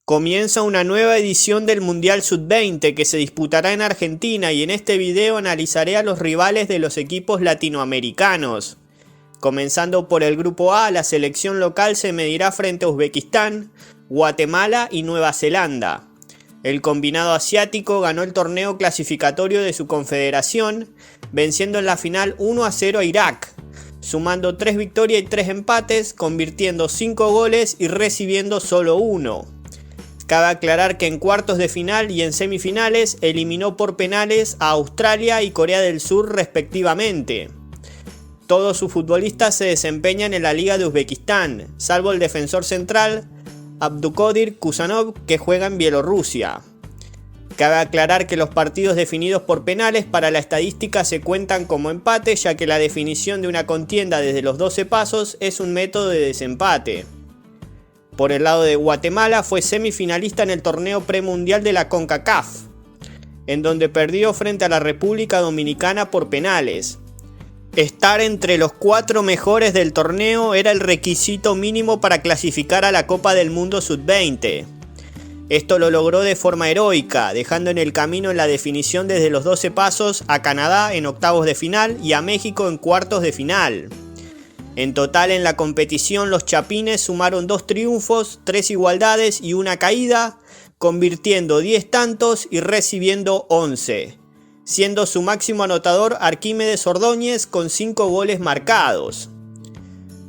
Comienza una nueva edición del Mundial Sub-20 que se disputará en Argentina, y en este video analizaré a los rivales de los equipos latinoamericanos. Comenzando por el grupo A, la selección local se medirá frente a Uzbekistán, Guatemala y Nueva Zelanda. El combinado asiático ganó el torneo clasificatorio de su confederación, venciendo en la final 1-0 a Irak, sumando 3 victorias y 3 empates, convirtiendo 5 goles y recibiendo solo 1. Cabe aclarar que en cuartos de final y en semifinales eliminó por penales a Australia y Corea del Sur respectivamente. Todos sus futbolistas se desempeñan en la Liga de Uzbekistán, salvo el defensor central Abdukodir Kusanov, que juega en Bielorrusia. Cabe aclarar que los partidos definidos por penales para la estadística se cuentan como empate, ya que la definición de una contienda desde los 12 pasos es un método de desempate. Por el lado de Guatemala, fue semifinalista en el torneo premundial de la CONCACAF, en donde perdió frente a la República Dominicana por penales. Estar entre los 4 mejores del torneo era el requisito mínimo para clasificar a la Copa del Mundo Sub-20. Esto lo logró de forma heroica, dejando en el camino en la definición desde los 12 pasos a Canadá en octavos de final y a México en cuartos de final. En total en la competición los chapines sumaron 2 triunfos, 3 igualdades y 1 caída, convirtiendo 10 tantos y recibiendo 11, siendo su máximo anotador Arquímedes Ordóñez con 5 goles marcados.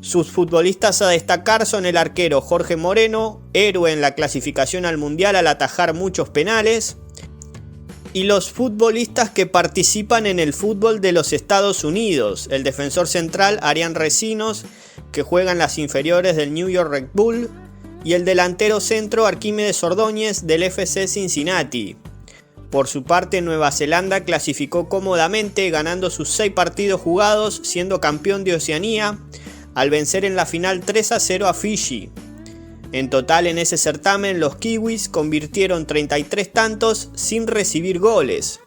Sus futbolistas a destacar son el arquero Jorge Moreno, héroe en la clasificación al Mundial al atajar muchos penales, y los futbolistas que participan en el fútbol de los Estados Unidos, el defensor central Arián Recinos, que juega en las inferiores del New York Red Bull, y el delantero centro Arquímedes Ordóñez del FC Cincinnati. Por su parte, Nueva Zelanda clasificó cómodamente, ganando sus 6 partidos jugados, siendo campeón de Oceanía, al vencer en la final 3-0 a Fiji. En total en ese certamen los kiwis convirtieron 33 tantos sin recibir goles,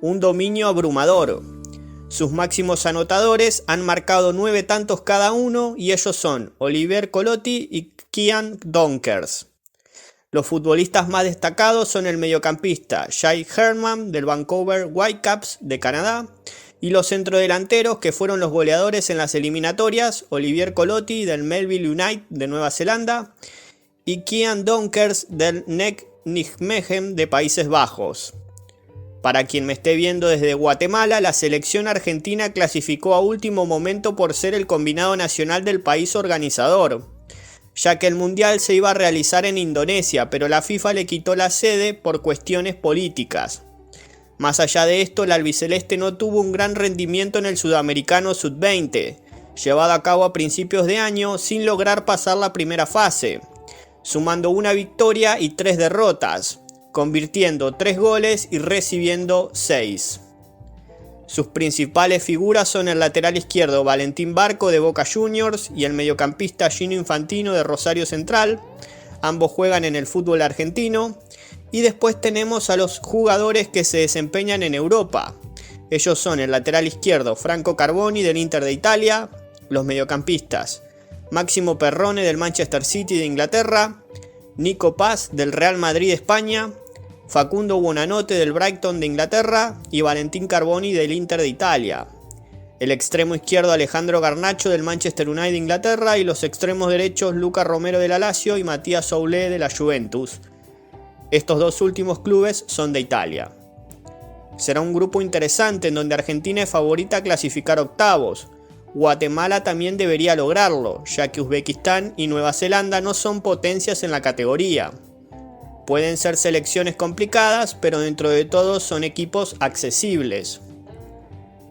un dominio abrumador. Sus máximos anotadores han marcado 9 tantos cada uno, y ellos son Olivier Colotti y Kian Donkers. Los futbolistas más destacados son el mediocampista Jai Herman del Vancouver Whitecaps de Canadá, y los centrodelanteros, que fueron los goleadores en las eliminatorias, Olivier Colotti del Melville United de Nueva Zelanda y Kian Donkers del NEC Nijmegen de Países Bajos. Para quien me esté viendo desde Guatemala, la selección argentina clasificó a último momento por ser el combinado nacional del país organizador, ya que el mundial se iba a realizar en Indonesia, pero la FIFA le quitó la sede por cuestiones políticas. Más allá de esto, el albiceleste no tuvo un gran rendimiento en el Sudamericano Sub-20, llevado a cabo a principios de año sin lograr pasar la primera fase, sumando 1 victoria y 3 derrotas, convirtiendo 3 goles y recibiendo 6. Sus principales figuras son el lateral izquierdo Valentín Barco de Boca Juniors y el mediocampista Gino Infantino de Rosario Central. Ambos juegan en el fútbol argentino. Y después tenemos a los jugadores que se desempeñan en Europa. Ellos son el lateral izquierdo Franco Carboni del Inter de Italia, los mediocampistas Máximo Perrone del Manchester City de Inglaterra, Nico Paz del Real Madrid de España, Facundo Buonanotte del Brighton de Inglaterra y Valentín Carboni del Inter de Italia. El extremo izquierdo Alejandro Garnacho del Manchester United de Inglaterra, y los extremos derechos Luca Romero de la Lazio y Matías Soulé de la Juventus. Estos 2 últimos clubes son de Italia. Será un grupo interesante en donde Argentina es favorita a clasificar octavos. Guatemala también debería lograrlo, ya que Uzbekistán y Nueva Zelanda no son potencias en la categoría. Pueden ser selecciones complicadas, pero dentro de todo son equipos accesibles.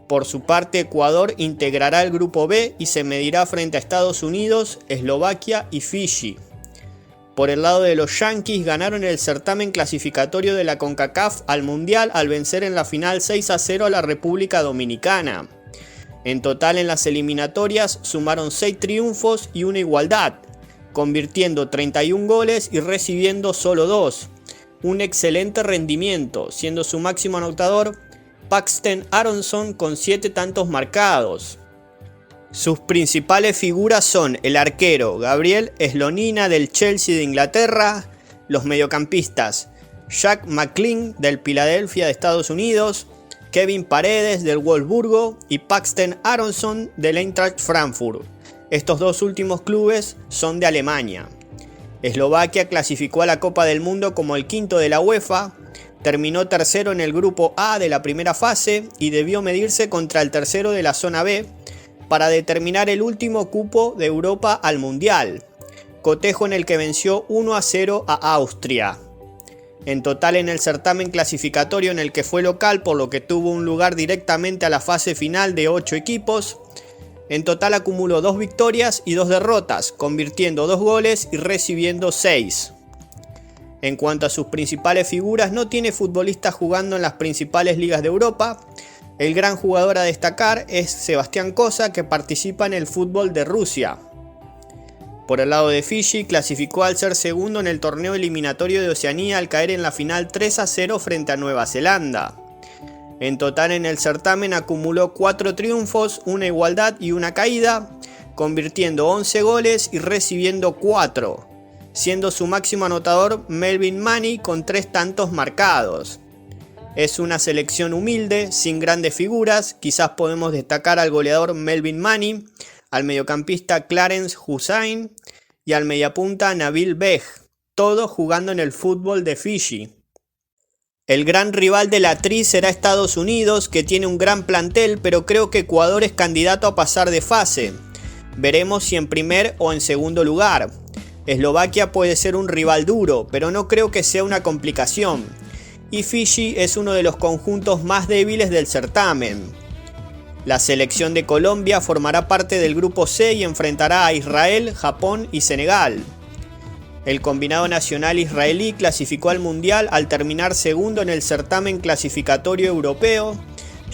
Por su parte, Ecuador integrará el grupo B y se medirá frente a Estados Unidos, Eslovaquia y Fiji. Por el lado de los Yankees, ganaron el certamen clasificatorio de la CONCACAF al Mundial al vencer en la final 6-0 a la República Dominicana. En total en las eliminatorias sumaron 6 triunfos y 1 igualdad, convirtiendo 31 goles y recibiendo solo 2. Un excelente rendimiento, siendo su máximo anotador Paxton Aronson con 7 tantos marcados. Sus principales figuras son el arquero Gabriel Slonina del Chelsea de Inglaterra, los mediocampistas Jack McLean del Philadelphia de Estados Unidos, Kevin Paredes del Wolfsburgo y Paxton Aronson del Eintracht Frankfurt. Estos dos últimos clubes son de Alemania. Eslovaquia clasificó a la Copa del Mundo como el quinto de la UEFA, terminó tercero en el grupo A de la primera fase y debió medirse contra el tercero de la zona B para determinar el último cupo de Europa al Mundial, cotejo en el que venció 1-0 a Austria. En total en el certamen clasificatorio en el que fue local, por lo que tuvo un lugar directamente a la fase final de 8 equipos, en total acumuló 2 victorias y 2 derrotas, convirtiendo 2 goles y recibiendo 6. En cuanto a sus principales figuras, no tiene futbolistas jugando en las principales ligas de Europa. El gran jugador a destacar es Sebastián Cosa, que participa en el fútbol de Rusia. Por el lado de Fiji, clasificó al ser segundo en el torneo eliminatorio de Oceanía al caer en la final 3-0 frente a Nueva Zelanda. En total en el certamen acumuló 4 triunfos, 1 igualdad y 1 caída, convirtiendo 11 goles y recibiendo 4, siendo su máximo anotador Melvin Manny con 3 tantos marcados. Es una selección humilde, sin grandes figuras. Quizás podemos destacar al goleador Melvin Manny, al mediocampista Clarence Hussain y al mediapunta Nabil Beg, todos jugando en el fútbol de Fiji. El gran rival de la Tri será Estados Unidos, que tiene un gran plantel, pero creo que Ecuador es candidato a pasar de fase. Veremos si en primer o en segundo lugar. Eslovaquia puede ser un rival duro, pero no creo que sea una complicación. Y Fiji es uno de los conjuntos más débiles del certamen. La selección de Colombia formará parte del grupo C y enfrentará a Israel, Japón y Senegal. El combinado nacional israelí clasificó al Mundial al terminar segundo en el certamen clasificatorio europeo,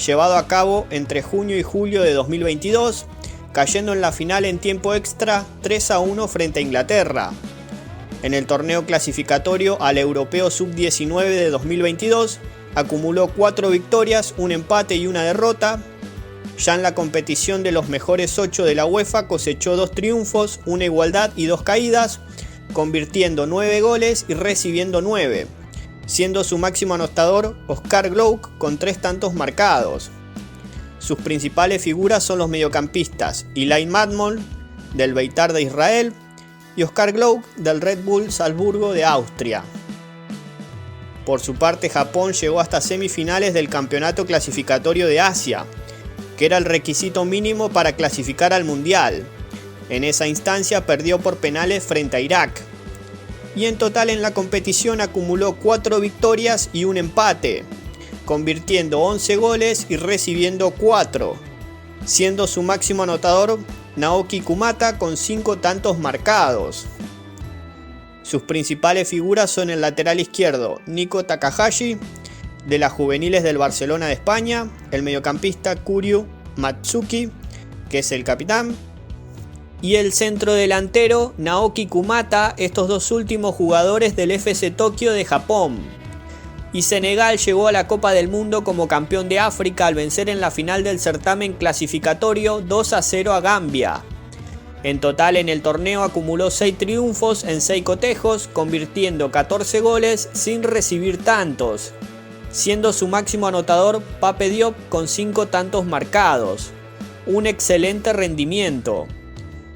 llevado a cabo entre junio y julio de 2022, cayendo en la final en tiempo extra 3-1 frente a Inglaterra. En el torneo clasificatorio al Europeo Sub-19 de 2022 acumuló 4 victorias, 1 empate y 1 derrota. Ya en la competición de los mejores 8 de la UEFA cosechó 2 triunfos, 1 igualdad y 2 caídas, convirtiendo 9 goles y recibiendo 9, siendo su máximo anotador Oscar Glouk con 3 tantos marcados. Sus principales figuras son los mediocampistas Ilay Madmol del Beitar de Israel y Oscar Glouk del Red Bull Salzburgo de Austria. Por su parte, Japón llegó hasta semifinales del campeonato clasificatorio de Asia, que era el requisito mínimo para clasificar al Mundial. En esa instancia perdió por penales frente a Irak. Y en total en la competición acumuló 4 victorias y 1 empate, convirtiendo 11 goles y recibiendo 4, siendo su máximo anotador Naoki Kumata con 5 tantos marcados. Sus principales figuras son el lateral izquierdo Nico Takahashi, de las juveniles del Barcelona de España, el mediocampista Kuryu Matsuki, que es el capitán, y el centro delantero Naoki Kumata, estos dos últimos jugadores del FC Tokio de Japón. Y Senegal llegó a la Copa del Mundo como campeón de África al vencer en la final del certamen clasificatorio 2-0 a Gambia. En total en el torneo acumuló 6 triunfos en 6 cotejos, convirtiendo 14 goles sin recibir tantos, siendo su máximo anotador Pape Diop con 5 tantos marcados. Un excelente rendimiento.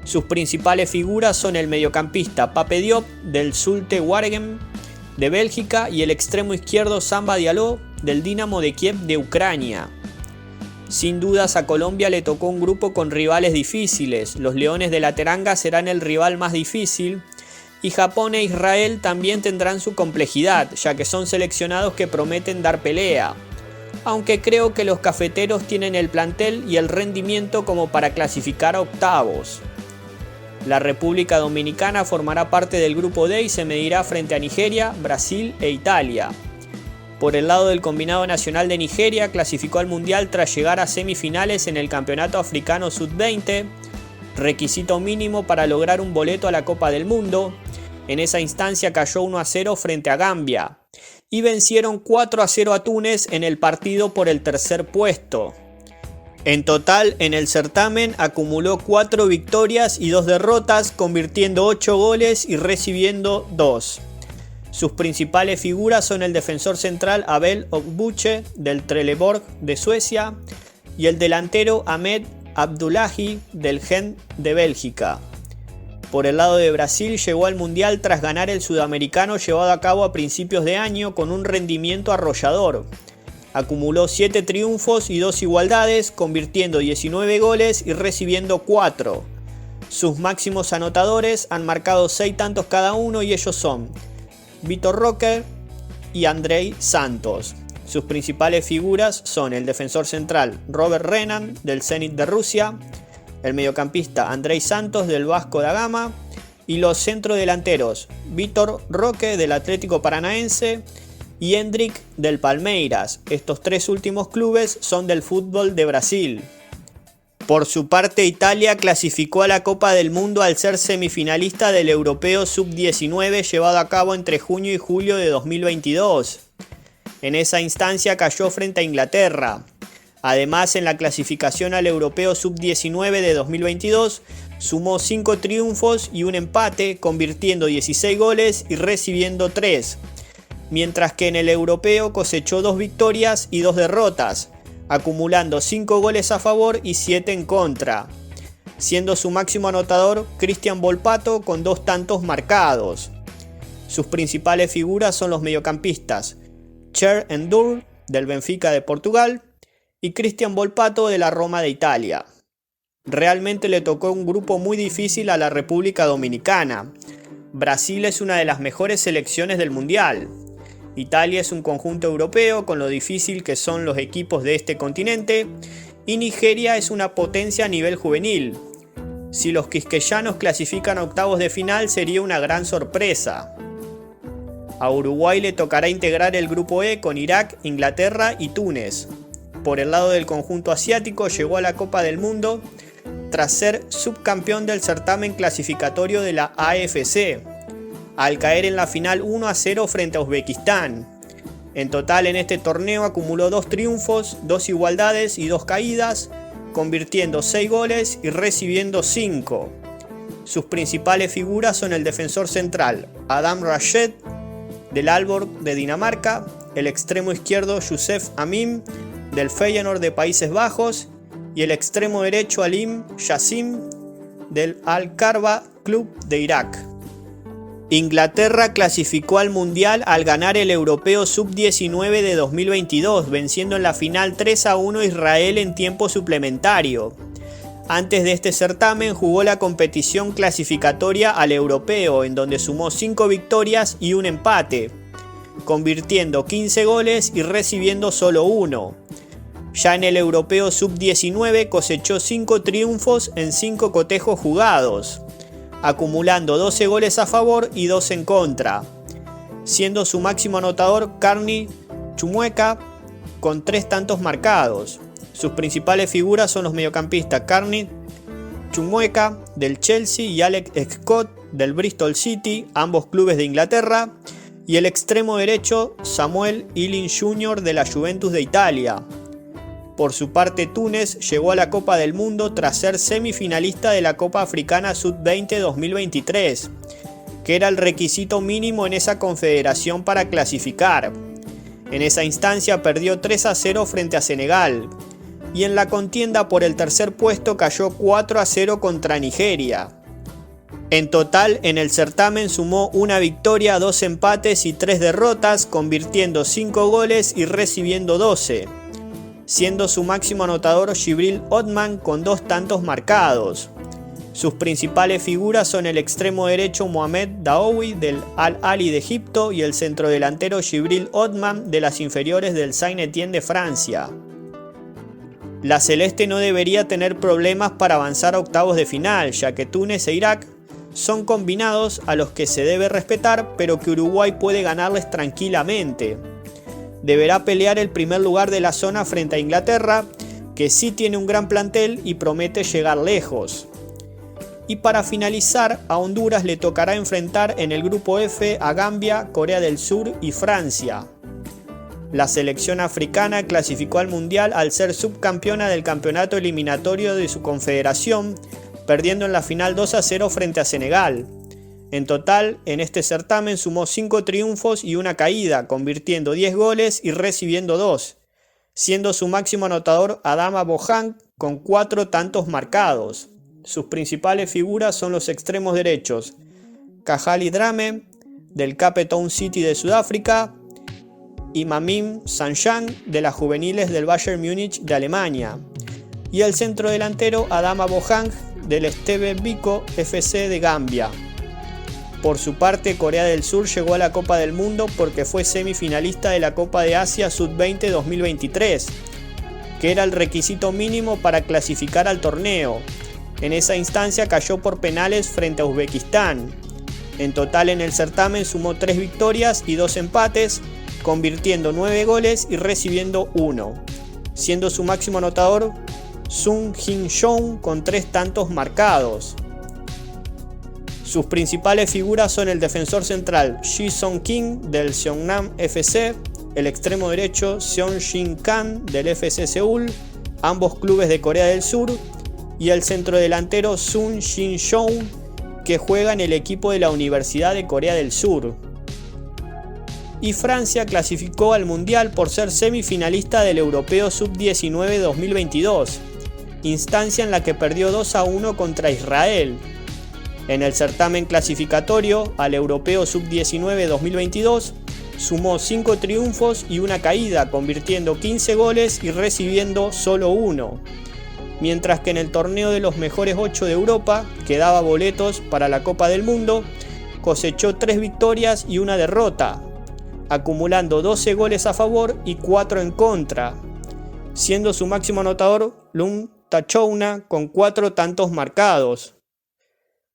Sus principales figuras son el mediocampista Pape Diop del Zulte Waregem de Bélgica y el extremo izquierdo Samba Diallo del Dinamo de Kiev de Ucrania. Sin dudas a Colombia le tocó un grupo con rivales difíciles. Los Leones de la Teranga serán el rival más difícil y Japón e Israel también tendrán su complejidad, ya que son seleccionados que prometen dar pelea. Aunque creo que los cafeteros tienen el plantel y el rendimiento como para clasificar a octavos. La República Dominicana formará parte del grupo D y se medirá frente a Nigeria, Brasil e Italia. Por el lado del combinado nacional de Nigeria, clasificó al Mundial tras llegar a semifinales en el Campeonato Africano Sub-20, requisito mínimo para lograr un boleto a la Copa del Mundo. En esa instancia cayó 1-0 frente a Gambia y vencieron 4-0 a Túnez en el partido por el tercer puesto. En total, en el certamen acumuló 4 victorias y 2 derrotas, convirtiendo 8 goles y recibiendo 2. Sus principales figuras son el defensor central Abel Ogbuche del Trelleborg de Suecia y el delantero Ahmed Abdullahi del Gent de Bélgica. Por el lado de Brasil, llegó al Mundial tras ganar el sudamericano llevado a cabo a principios de año con un rendimiento arrollador. Acumuló 7 triunfos y 2 igualdades, convirtiendo 19 goles y recibiendo 4. Sus máximos anotadores han marcado 6 tantos cada uno y ellos son Vitor Roque y Andrei Santos. Sus principales figuras son el defensor central Robert Renan del Zenit de Rusia, el mediocampista Andrei Santos del Vasco da Gama y los centrodelanteros Vitor Roque del Atlético Paranaense y Hendrick del Palmeiras. Estos 3 últimos clubes son del fútbol de Brasil. Por su parte, Italia clasificó a la Copa del Mundo al ser semifinalista del Europeo Sub-19 llevado a cabo entre junio y julio de 2022. En esa instancia cayó frente a Inglaterra. Además, en la clasificación al Europeo Sub-19 de 2022, sumó 5 triunfos y un empate, convirtiendo 16 goles y recibiendo 3. Mientras que en el Europeo cosechó 2 victorias y 2 derrotas, acumulando 5 goles a favor y 7 en contra, siendo su máximo anotador Cristian Volpato con 2 tantos marcados. Sus principales figuras son los mediocampistas Cher Endur del Benfica de Portugal y Cristian Volpato de la Roma de Italia. Realmente le tocó un grupo muy difícil a la República Dominicana. Brasil es una de las mejores selecciones del Mundial. Italia es un conjunto europeo con lo difícil que son los equipos de este continente y Nigeria es una potencia a nivel juvenil. Si los quisqueyanos clasifican a octavos de final sería una gran sorpresa. A Uruguay le tocará integrar el grupo E con Irak, Inglaterra y Túnez. Por el lado del conjunto asiático llegó a la Copa del Mundo tras ser subcampeón del certamen clasificatorio de la AFC, al caer en la final 1-0 frente a Uzbekistán. En total en este torneo acumuló 2 triunfos, 2 igualdades y 2 caídas, convirtiendo 6 goles y recibiendo 5. Sus principales figuras son el defensor central Adam Rashid del Aalborg de Dinamarca, el extremo izquierdo Youssef Amim del Feyenoord de Países Bajos y el extremo derecho Alim Yassim del Al-Karba Club de Irak. Inglaterra clasificó al Mundial al ganar el Europeo Sub-19 de 2022, venciendo en la final 3-1 a Israel en tiempo suplementario. Antes de este certamen jugó la competición clasificatoria al Europeo, en donde sumó 5 victorias y un empate, convirtiendo 15 goles y recibiendo solo 1. Ya en el Europeo Sub-19 cosechó 5 triunfos en 5 cotejos jugados, acumulando 12 goles a favor y 2 en contra, siendo su máximo anotador Carney Chumueca con 3 tantos marcados. Sus principales figuras son los mediocampistas Carney Chumueca del Chelsea y Alex Scott del Bristol City, ambos clubes de Inglaterra, y el extremo derecho Samuel Iling Jr. de la Juventus de Italia. Por su parte, Túnez llegó a la Copa del Mundo tras ser semifinalista de la Copa Africana Sub-20 2023, que era el requisito mínimo en esa confederación para clasificar. En esa instancia perdió 3-0 frente a Senegal, y en la contienda por el tercer puesto cayó 4-0 contra Nigeria. En total, en el certamen sumó 1 victoria, 2 empates y 3 derrotas, convirtiendo 5 goles y recibiendo 12. Siendo su máximo anotador Jibril Othman con 2 tantos marcados. Sus principales figuras son el extremo derecho Mohamed Daoui del Al-Ahly de Egipto y el centrodelantero Jibril Othman de las inferiores del Saint-Étienne de Francia. La celeste no debería tener problemas para avanzar a octavos de final, ya que Túnez e Irak son combinados a los que se debe respetar, pero que Uruguay puede ganarles tranquilamente. Deberá pelear el primer lugar de la zona frente a Inglaterra, que sí tiene un gran plantel y promete llegar lejos. Y para finalizar, a Honduras le tocará enfrentar en el grupo F a Gambia, Corea del Sur y Francia. La selección africana clasificó al Mundial al ser subcampeona del campeonato eliminatorio de su confederación, perdiendo en la final 2-0 frente a Senegal. En total, en este certamen sumó 5 triunfos y una caída, convirtiendo 10 goles y recibiendo 2, siendo su máximo anotador Adama Bohang con 4 tantos marcados. Sus principales figuras son los extremos derechos Kajali Drame, del Cape Town City de Sudáfrica, y Mamim Sanjan, de las juveniles del Bayern Múnich de Alemania, y el centro delantero Adama Bohang, del Steve Biko FC de Gambia. Por su parte, Corea del Sur llegó a la Copa del Mundo porque fue semifinalista de la Copa de Asia Sub-20 2023, que era el requisito mínimo para clasificar al torneo. En esa instancia cayó por penales frente a Uzbekistán. En total en el certamen sumó 3 victorias y 2 empates, convirtiendo 9 goles y recibiendo 1, siendo su máximo anotador Sung Jin-young con 3 tantos marcados. Sus principales figuras son el defensor central Ji Song-kim del Seongnam FC, el extremo derecho Seon Shin-kan del FC Seúl, ambos clubes de Corea del Sur, y el centrodelantero Sun Shin-young, que juega en el equipo de la Universidad de Corea del Sur. Y Francia clasificó al Mundial por ser semifinalista del Europeo Sub-19 2022, instancia en la que perdió 2-1 contra Israel. En el certamen clasificatorio al Europeo Sub-19 2022 sumó 5 triunfos y una caída, convirtiendo 15 goles y recibiendo solo 1. Mientras que en el torneo de los mejores 8 de Europa, que daba boletos para la Copa del Mundo, cosechó 3 victorias y una derrota, acumulando 12 goles a favor y 4 en contra, siendo su máximo anotador Lung Tachouna con 4 tantos marcados.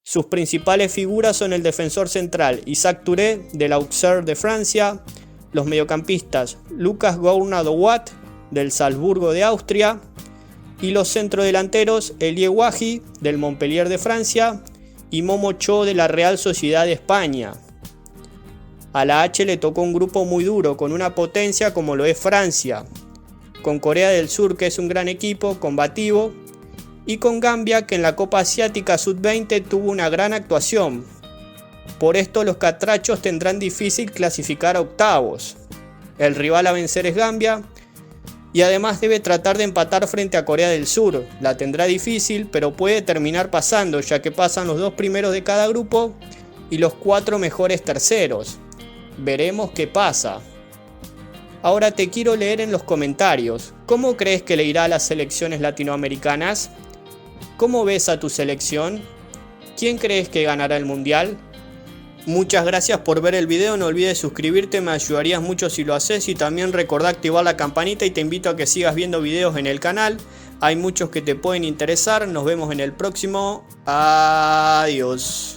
Sus principales figuras son el defensor central Isaac Touré del Auxerre de Francia, los mediocampistas Lucas Gourna-Dowat del Salzburgo de Austria y los centrodelanteros Elie Wahi del Montpellier de Francia y Momo Cho de la Real Sociedad de España. A la H le tocó un grupo muy duro con una potencia como lo es Francia, con Corea del Sur, que es un gran equipo combativo, y con Gambia, que en la Copa Asiática Sub-20 tuvo una gran actuación. Por esto los catrachos tendrán difícil clasificar a octavos. El rival a vencer es Gambia, y además debe tratar de empatar frente a Corea del Sur. La tendrá difícil, pero puede terminar pasando, ya que pasan los 2 primeros de cada grupo y los 4 mejores terceros. Veremos qué pasa. Ahora te quiero leer en los comentarios, ¿cómo crees que le irá a las selecciones latinoamericanas? ¿Cómo ves a tu selección? ¿Quién crees que ganará el Mundial? Muchas gracias por ver el video, no olvides suscribirte, me ayudarías mucho si lo haces, y también recordá activar la campanita, y te invito a que sigas viendo videos en el canal. Hay muchos que te pueden interesar, nos vemos en el próximo. Adiós.